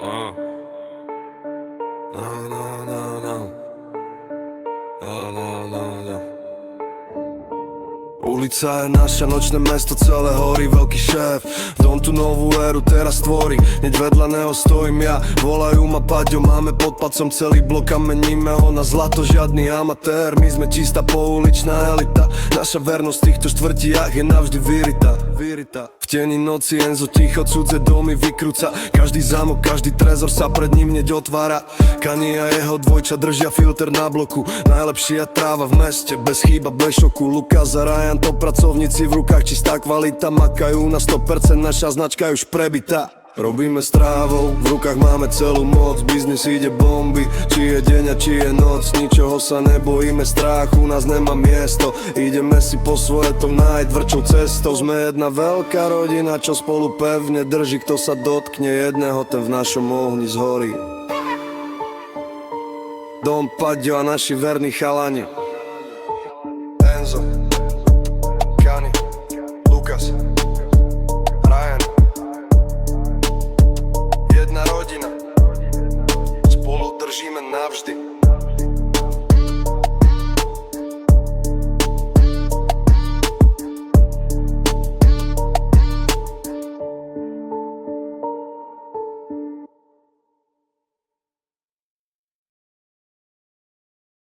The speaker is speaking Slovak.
No, no, no, no. No, no, no, no. Ulica je naša, nočné mesto, celé horí, veľký šéf. Dom tu novú éru teraz tvorí, hneď vedľa neho stojím ja. Volajú ma Paďo, máme pod pacom celý blok a meníme ho na zlato, žiadny amatér. My sme čistá pouličná elita, naša vernosť v týchto štvrtiach je navždy vyritá. V tieni noci Enzo ticho cudze domy vykrúca, každý zámok, každý trezor sa pred ním hneď otvára. Kani a jeho dvojča držia filter na bloku, najlepšia tráva v meste, bez chýba, bez šoku. Lukas a Ryan to pracovníci, v rukách čistá kvalita, makajú na 100%, naša značka je už prebitá. Robíme s trávou, v rukách máme celú moc, biznis ide bomby, či je deň a či je noc, ničoho sa nebojíme, strach u nás nemá miesto, ideme si po svoje tou najtvrdšou cestou. Sme jedna veľká rodina, čo spolu pevne drží, kto sa dotkne jedného, ten v našom ohni zhorí. Dom, Paďo a naši verní chalani Enzo, Kani, Lukas, Ryan. Jedna rodina, spolu držíme navždy.